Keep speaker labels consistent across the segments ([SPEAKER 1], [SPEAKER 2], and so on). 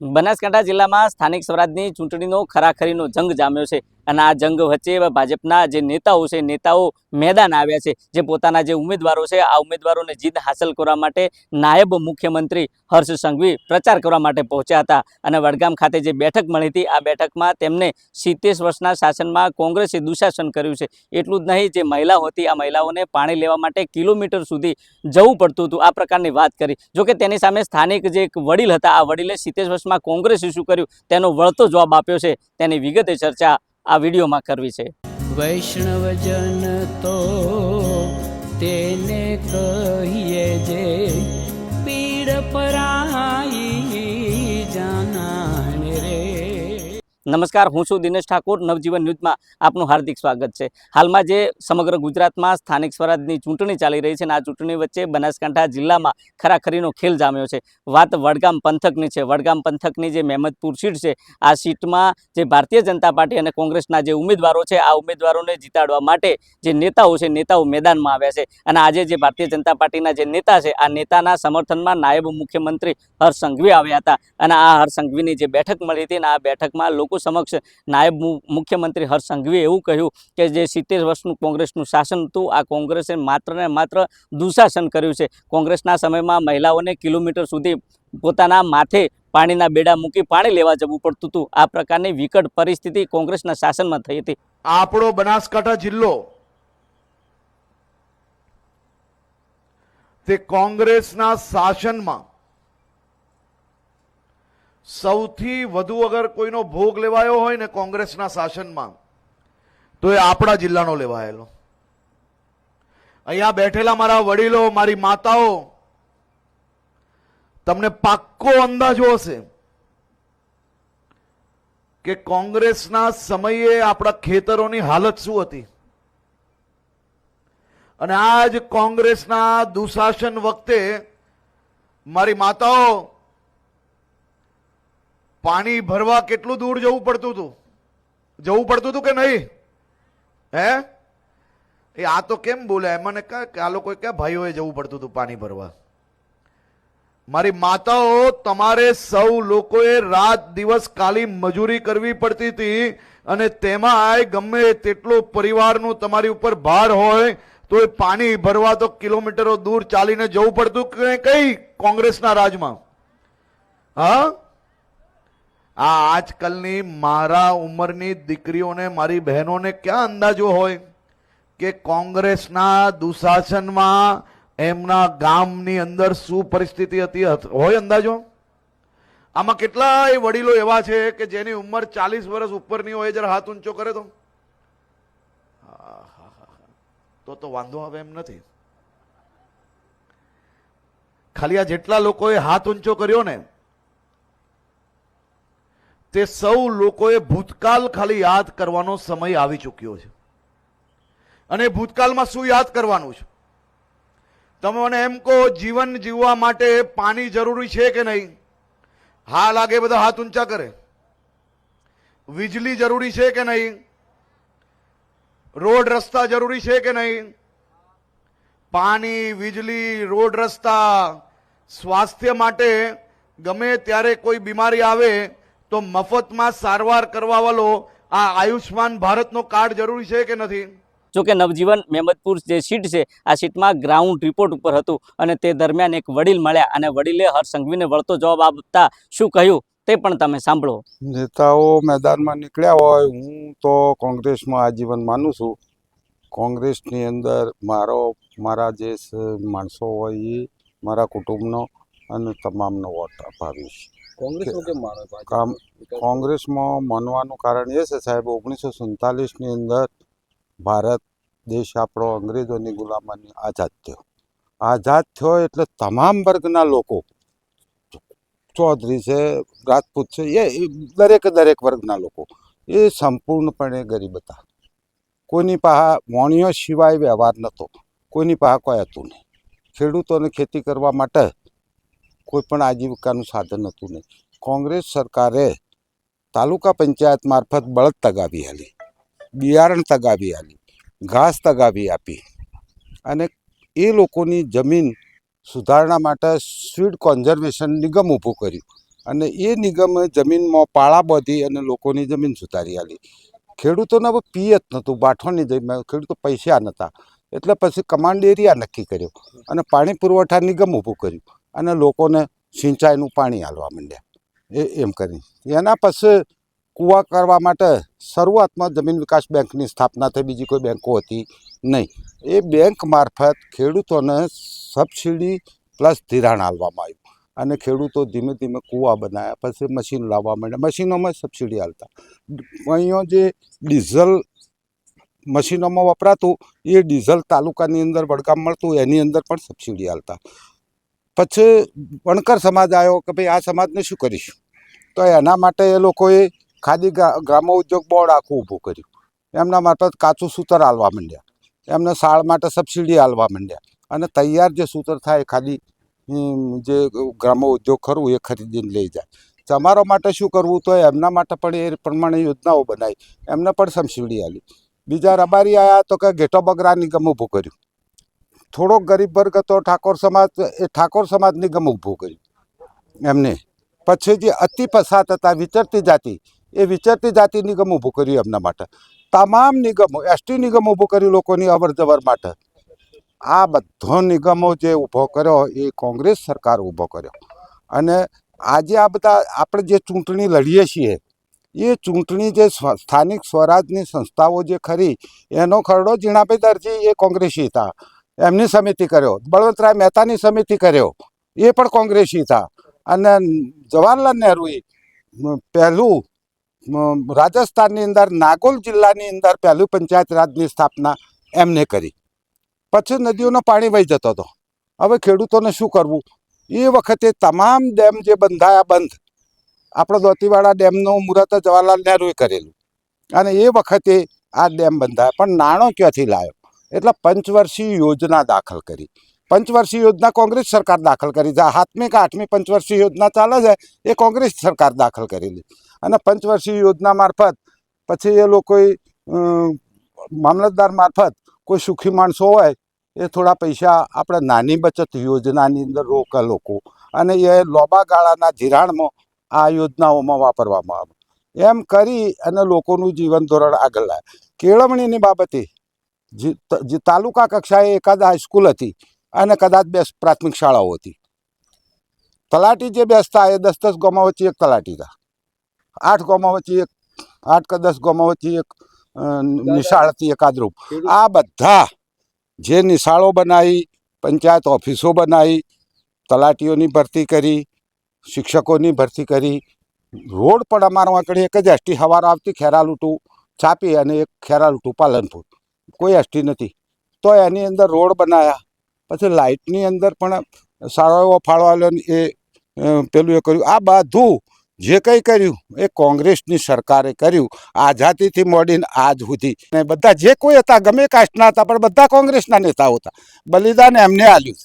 [SPEAKER 1] બનાસકાંઠા જિલ્લામાં સ્થાનિક સ્વરાજની ચૂંટણીનો ખરાખરીનો જંગ જામ્યો છે અને આ જંગ વચ્ચે ભાજપના જે નેતાઓ છે નેતાઓ મેદાન આવ્યા છે જે પોતાના જે ઉમેદવારો છે આ ઉમેદવારોને જીત હાંસલ કરવા માટે નાયબ મુખ્યમંત્રી હર્ષ સંઘવી પ્રચાર કરવા માટે પહોંચ્યા હતા અને વડગામ ખાતે જે બેઠક મળી હતી આ બેઠકમાં તેમને 70 વર્ષના શાસનમાં કોંગ્રેસે દુશાસન કર્યું છે। એટલું જ નહીં, જે મહિલાઓ હતી આ મહિલાઓને પાણી લેવા માટે કિલોમીટર સુધી જવું પડતું હતું આ પ્રકારની વાત કરી। જોકે તેની સામે સ્થાનિક જે એક વડીલ હતા આ વડીલે 70 વર્ષમાં કોંગ્રેસે શું કર્યું તેનો વળતો જવાબ આપ્યો છે, તેની વિગતે ચર્ચા આ વિડીયોમાં કરવી છે।
[SPEAKER 2] વૈષ્ણવજન તો તેને કહીએ જે પીડ પરાઈ જાનાને રે।
[SPEAKER 1] નમસ્કાર, હું છું દિનેશ ઠાકોર। નવજીવન ન્યૂઝમાં આપનું હાર્દિક સ્વાગત છે। હાલમાં જે સમગ્ર ગુજરાતમાં સ્થાનિક સ્વરાજની ચૂંટણી ચાલી રહી છે અને આ ચૂંટણી વચ્ચે બનાસકાંઠા જિલ્લામાં ખરાખરીનો ખેલ જામ્યો છે। વાત વડગામ પંથકની છે। વડગામ પંથકની જે મહેમદપુર સીટ છે આ સીટમાં જે ભારતીય જનતા પાર્ટી અને કોંગ્રેસના જે ઉમેદવારો છે આ ઉમેદવારોને જીતાડવા માટે જે નેતાઓ છે નેતાઓ મેદાનમાં આવ્યા છે અને આજે જે ભારતીય જનતા પાર્ટીના જે નેતા છે આ નેતાના સમર્થનમાં નાયબ મુખ્યમંત્રી હર્ષ સંઘવી આવ્યા હતા અને આ હર્ષ સંઘવીની જે બેઠક મળી હતી અને આ બેઠકમાં લોકો સમક્ષ નાયબ મુખ્યમંત્રી હર્ષ સંઘવીએ એવું કહ્યું કે જે 70 વર્ષનું કોંગ્રેસનું શાસન હતું આ કોંગ્રેસે માત્ર ને માત્ર દુશાસન કર્યું છે। કોંગ્રેસના સમયમાં મહિલાઓને કિલોમીટર સુધી પોતાના માથે પાણીના બેડા મૂકી પાણી લેવા જવું પડતું હતું। આ પ્રકારની વિકટ પરિસ્થિતિ કોંગ્રેસના શાસનમાં થઈ હતી।
[SPEAKER 3] આપણો બનાસકાંઠા જિલ્લો તે કોંગ્રેસના શાસનમાં સૌથી વધુ અગર કોઈનો ભોગ લેવાયો હોય ને કોંગ્રેસના શાસનમાં તો એ આપણા જિલ્લાનો લેવાયેલો। અહીંયા બેઠેલા મારા વડીલો, મારી માતાઓ, તમને પાક્કો અંદાજો હશે કે કોંગ્રેસના સમયે આપણા ખેતરોની હાલત શું હતી અને આજ કોંગ્રેસના દુશાસન વખતે મારી માતાઓ પાણી ભરવા કેટલું દૂર જવું પડતું હતું કે નહીં? હે એ આ તો કેમ બોલ્યા? મને કહે કે આ લોકો ક્યાં ભાઈઓએ જવું પડતું હતું પાણી ભરવા? મારી માતાઓ, તમારે સૌ લોકોએ રાત દિવસ કાલી મજૂરી કરવી પડતી હતી અને તેમાં ગમે તેટલો પરિવારનું તમારી ઉપર ભાર હોય તો એ પાણી ભરવા તો કિલોમીટરો દૂર ચાલીને જવું પડતું કે કઈ કોંગ્રેસના રાજમાં? હા, આ આજકાલની મારા ઉંમરની દીકરીઓને, મારી બહેનોને ક્યાં અંદાજો હોય કે કોંગ્રેસના દુશાસનમાં એમના ગામની અંદર શું પરિસ્થિતિ હતી? હોય અંદાજો? આમાં કેટલાય વડીલો એવા છે કે જેની ઉંમર 40 વર્ષ ઉપરની હોય, જરા હાથ ઊંચો કરે તો વાંધો આવે એમ નથી। ખાલી આ જેટલા લોકોએ હાથ ઊંચો કર્યો ને તે સૌ લોકોએ ભૂતકાળ ખાલી યાદ કરવાનો સમય આવી ચૂક્યો છે। અને ભૂતકાળમાં શું યાદ કરવાનું છે? તમે મને એમ કહો, જીવન જીવવા માટે પાણી જરૂરી છે કે નહીં? હા લાગે, બધા હાથ ઊંચા કરે। વીજળી જરૂરી છે કે નહીં? રોડ રસ્તા જરૂરી છે કે નહીં? પાણી, વીજળી, રોડ રસ્તા, સ્વાસ્થ્ય માટે ગમે ત્યારે કોઈ બીમારી આવે તો મફતમાં સારવાર કરવા વાળો આ આયુષ્માન ભારતનો કાર્ડ જરૂરી છે કે નથી?
[SPEAKER 1] જોકે નવજીવન મહેમદપુર જે સીટ છે આ સીટમાં ગ્રાઉન્ડ રિપોર્ટ ઉપર હતું અને તે દરમિયાન એક વડીલ મળ્યા અને વડીલે હર્ષ સંઘવીને વળતો જવાબ આપતા શું કહ્યું તે પણ તમે સાંભળો।
[SPEAKER 4] નેતાઓ મેદાનમાં નીકળ્યા હોય, હું તો કોંગ્રેસમાં આજીવન માનું છું। કોંગ્રેસની અંદર મારા જે માણસો હોય એ મારા કુટુંબનો અને તમામનો વોટ અપાવીશ। કોંગ્રેસમાં માનવાનું કારણ એ છે સાહેબ, 1947ની અંદર ભારત દેશ આપણો અંગ્રેજોની ગુલામાની આઝાદ થયો એટલે તમામ વર્ગના લોકો, ચૌધરી છે, રાજપૂત છે, એ દરેક વર્ગના લોકો એ સંપૂર્ણપણે ગરીબ હતા। કોઈની પાસે વાણીઓ સિવાય વ્યવહાર નહોતો, કોઈની પાસે કોઈ હતું નહીં। ખેડૂતોને ખેતી કરવા માટે કોઈ પણ આજીવિકાનું સાધન હતું નહીં। કોંગ્રેસ સરકારે તાલુકા પંચાયત મારફત બળદ તગાવી આલી, બિયારણ તગાવી આલી, ઘાસ તગાવી આપી અને એ લોકોની જમીન સુધારણા માટે સીડ કોન્ઝર્વેશન નિગમ ઊભું કર્યું અને એ નિગમે જમીનમાં પાળા બાંધી અને લોકોની જમીન સુધારી આલી. ખેડૂતોને હવે પિયત નહોતું, બાઠવાની જમીન, ખેડૂતો પૈસા નહોતા, એટલે પછી કમાન્ડ એરિયા નક્કી કર્યો અને પાણી પુરવઠા નિગમ ઊભું કર્યું અને લોકોને સિંચાઈનું પાણી આલવા માંડ્યા. એમ કરી એના પછી કૂવા કરવા માટે શરૂઆતમાં જમીન વિકાસ બેંકની સ્થાપના થઈ, બીજી કોઈ બેંકો હતી નહીં. એ બેંક મારફત ખેડૂતોને સબસિડી પ્લસ ધિરાણ આલવામાં આવ્યું અને ખેડૂતો ધીમે ધીમે કૂવા બનાવ્યા, પછી મશીન લાવવા માંડ્યા, મશીનોમાં સબસિડી આલતા. અહીંયા જે ડીઝલ મશીનોમાં વપરાતું એ ડીઝલ તાલુકાની અંદર વડગામ મળતું એની અંદર પણ સબસિડી આલતા. પછી વણકર સમાજ આવ્યો કે ભાઈ આ સમાજને શું કરીશું, તો એના માટે એ લોકોએ ખાદી ગ્રામો ઉદ્યોગ બોર્ડ આખું ઊભું કર્યું. એમના મારફત કાચું સૂતર આલવા માંડ્યા, એમને શાળ માટે સબસિડી આલવા માંડ્યા અને તૈયાર જે સૂતર થાય ખાદી જે ગ્રામો ઉદ્યોગ ખરું એ ખરીદીને લઈ જાય. ચમારો માટે શું કરવું, તો એમના માટે પણ એ પ્રમાણે યોજનાઓ બનાવી, એમને પણ સબસિડી આલી. બીજા રબારી આવ્યા તો કે ઘેટો બગરા નિગમ ઊભું કર્યું. થોડોક ગરીબ વર્ગ હતો ઠાકોર સમાજ, એ ઠાકોર સમાજ નિગમ ઊભું કર્યું એમને. પછી જે અતિ પછાત હતા વિચરતી જાતિ, એ વિચરતી જાતિ નિગમ ઊભું કર્યું એમના માટે. તમામ નિગમો, એસટી નિગમ ઊભું કર્યું લોકોની અવર જવર માટે. આ બધો નિગમો જે ઊભો કર્યો એ કોંગ્રેસ સરકાર ઊભો કર્યો. અને આજે આ બધા આપણે જે ચૂંટણી લડીએ છીએ એ ચૂંટણી જે સ્થાનિક સ્વરાજની સંસ્થાઓ જે ખરી એનો ખરડો જીણાભાઈ દરજી એ કોંગ્રેસી હતા, એમની સમિતિ કર્યો. બળવંતરાય મહેતાની સમિતિ કર્યો, એ પણ કોંગ્રેસી હતા. અને જવાહરલાલ નહેરુએ પહેલું રાજસ્થાનની અંદર નાગોલ જિલ્લાની અંદર પહેલું પંચાયત રાજની સ્થાપના એમને કરી. પછી નદીઓનો પાણી વહી જતો હતો. હવે ખેડૂતોને શું કરવું, એ વખતે તમામ ડેમ જે બંધાયા બંધ, આપણો દોતીવાડા ડેમનું મુહૂર્ત જવાહરલાલ નહેરુએ કરેલું અને એ વખતે આ ડેમ બંધાયા. પણ નાણો ક્યાંથી લાવ્યો, એટલે પંચવર્ષીય યોજના દાખલ કરી. પંચવર્ષીય યોજના કોંગ્રેસ સરકાર દાખલ કરી છે. 7મી કે 8મી પંચવર્ષીય યોજના ચાલે છે એ કોંગ્રેસ સરકાર દાખલ કરેલી. અને પંચવર્ષીય યોજના મારફત પછી એ લોકોએ મામલતદાર મારફત કોઈ સુખી માણસો હોય એ થોડા પૈસા આપણે નાની બચત યોજનાની અંદર રોકે લોકો, અને એ લોબા ગાળાના ધિરાણમાં આ યોજનાઓમાં વાપરવામાં આવે. એમ કરી અને લોકોનું જીવન ધોરણ આગળ લાવે. કેળવણીની બાબતે જે તાલુકા કક્ષાએ એકાદ હાઈસ્કૂલ હતી અને કદાચ 2 પ્રાથમિક શાળાઓ હતી. તલાટી જે બેસતા એ 10-10 ગામો વચ્ચે એક તલાટી હતા, 8 ગામો વચ્ચે એક, 8 કે 10 ગામો વચ્ચે એક નિશાળ હતી એકાદરૂપ. આ બધા જે નિશાળો બનાવી, પંચાયત ઓફિસો બનાવી, તલાટીઓની ભરતી કરી, શિક્ષકોની ભરતી કરી. રોડ પણ અમારા આગળ એક જ એસટી સવાર આવતી ખેરાલુ ટુ છાપી અને એક ખેરાલુ ટુ પાલનપુર, કોઈ એસટી નથી. તો એની અંદર રોડ બનાવ્યા. પછી લાઇટની અંદર પણ સારો એવો ફાળો આવ્યો ને એ પેલું એ કર્યું. આ બધું જે કંઈ કર્યું એ કોંગ્રેસની સરકારે કર્યું, આઝાદીથી મોડીને આજ સુધી. ને બધા જે કોઈ હતા ગમે કાસ્ટના હતા પણ બધા કોંગ્રેસના નેતાઓ હતા. બલિદાન એમને આલ્યું.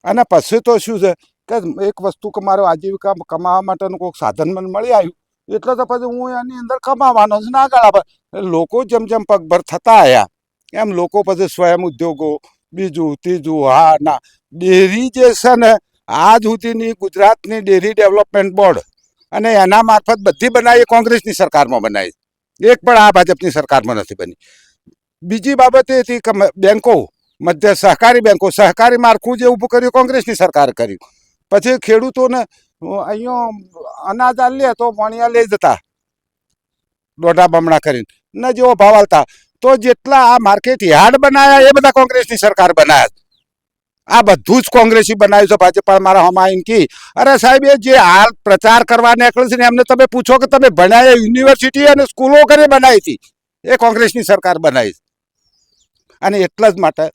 [SPEAKER 4] અને પછી તો શું છે કે એક વસ્તુ કે મારો આજીવિકા કમાવા માટેનું કોઈક સાધન મને મળી આવ્યું એટલે તો પછી હું એની અંદર કમાવાનો જ ના ગાળા. લોકો જેમ જેમ પગભર થતા આવ્યા એમ લોકો પછી સ્વયં ઉદ્યોગો, બીજું ત્રીજું, હા ના ડેરી જે છે ને આજ સુધીની ગુજરાતની ડેરી ડેવલપમેન્ટ બોર્ડ અને એના મારફત બધી બનાવી કોંગ્રેસની સરકારમાં બનાવી, એક પણ આ ભાજપની સરકારમાં નથી બની. બીજી બાબત એ હતી કે બેંકો, મધ્ય સહકારી બેંકો, સહકારી માળખું જે ઊભું કર્યું કોંગ્રેસની સરકારે કર્યું. પછી ખેડૂતોને અહીંયા અનાજ લે તો વણિયા લઈ જતા દોઢા બમણા કરીને ને જેવો ભાવ આવતા. તો જેટલા આ માર્કેટ યાર્ડ બનાવ્યા એ બધા કોંગ્રેસની સરકાર બનાવ્યા. આ બધું જ કોંગ્રેસી બનાવ્યું છે. ભાજપ મારા હમાયન કી અરે સાહેબ એ જે હાલ પ્રચાર કરવા નીકળે છે ને એમને તમે પૂછો કે તમે ભણ્યા યુનિવર્સિટી અને સ્કૂલો કરે બનાવી હતી, એ કોંગ્રેસની સરકાર બનાવી. અને એટલા જ માટે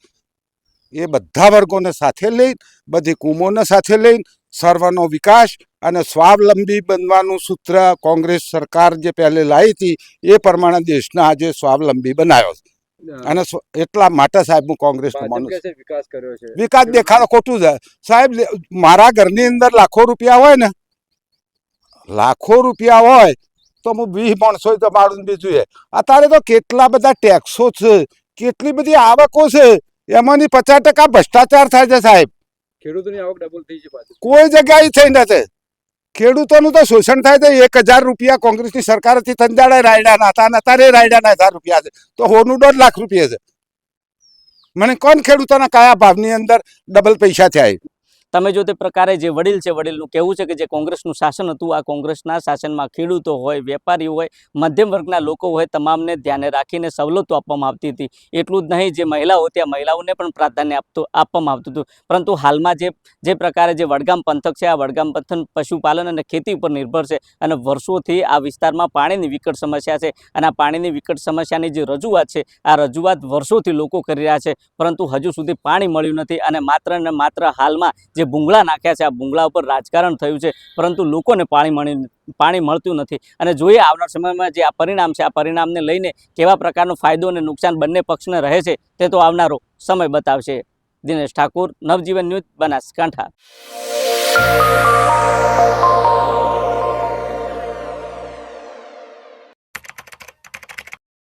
[SPEAKER 4] એ બધા વર્ગોને સાથે લઈ, બધી કુમોને સાથે લઈને સર્વનો વિકાસ અને સ્વાવલંબી બનવાનું સૂત્ર કોંગ્રેસ સરકાર જે પહેલે લાવી હતી એ પ્રમાણે દેશને આજે સ્વાવલંબી બનાવ્યો છે. અને એટલા માટે સાહેબ હું કોંગ્રેસનો માનું છું.
[SPEAKER 5] વિકાસ કર્યો છે.
[SPEAKER 4] વિકાસ દેખાડો ખોટું છે સાહેબ. મારા ઘરની અંદર લાખો રૂપિયા હોય ને, લાખો રૂપિયા હોય તો હું 20 માણસો તો મારું બીજું છે. અત્યારે તો કેટલા બધા ટેક્સો છે, કેટલી બધી આવકો છે, એમાંની 50% ભ્રષ્ટાચાર થાય છે સાહેબ.
[SPEAKER 5] ખેડૂતોની આવક ડબલ થઈ છે પાછી.
[SPEAKER 4] કોઈ જગ્યાએ થઈ નથી. ખેડૂતોનું તો શોષણ થાય તો 1000 રૂપિયા કોંગ્રેસની સરકારથી તંજાળે રાયડાના હતા અને અત્યારે રાયડાના 1000 રૂપિયા છે તો હોનું 1.5 લાખ રૂપિયા છે. મને કોણ ખેડૂતોના કયા ભાવની અંદર ડબલ પૈસા થયા એ?
[SPEAKER 1] તમે જો તે પ્રકારે જે વડીલ છે વડીલનું કહેવું છે કે જે કોંગ્રેસનું શાસન હતું આ કોંગ્રેસના શાસનમાં ખેડૂતો હોય વેપારીઓ હોય મધ્યમ વર્ગના લોકો હોય તમામને ધ્યાને રાખીને સવલતો આપવામાં આવતી હતી. એટલું જ નહીં જે મહિલાઓ હતી આ મહિલાઓને પણ પ્રાધાન્ય આપવામાં આવતું હતું. પરંતુ હાલમાં જે પ્રકારે જે વડગામ પંથક છે આ વડગામ પંથક પશુપાલન અને ખેતી ઉપર નિર્ભર છે અને વર્ષોથી આ વિસ્તારમાં પાણીની વિકટ સમસ્યા છે અને આ પાણીની વિકટ સમસ્યાની જે રજૂઆત છે આ રજૂઆત વર્ષોથી લોકો કરી રહ્યા છે પરંતુ હજુ સુધી પાણી મળ્યું નથી અને માત્ર ને માત્ર હાલમાં જે ભૂંગળા નાખ્યા છે આ ભૂંગળા ઉપર રાજકારણ થયું છે પરંતુ લોકોને પાણી મળતું નથી. અને જોઈએ આવનાર સમયમાં જે આ પરિણામ છે આ પરિણામને લઈને કેવા પ્રકારનો ફાયદો અને નુકસાન બંને પક્ષને રહે છે તે તો આવનારો સમય બતાવશે. દિનેશ ઠાકોર, નવજીવન ન્યૂઝ, બનાસકાંઠા.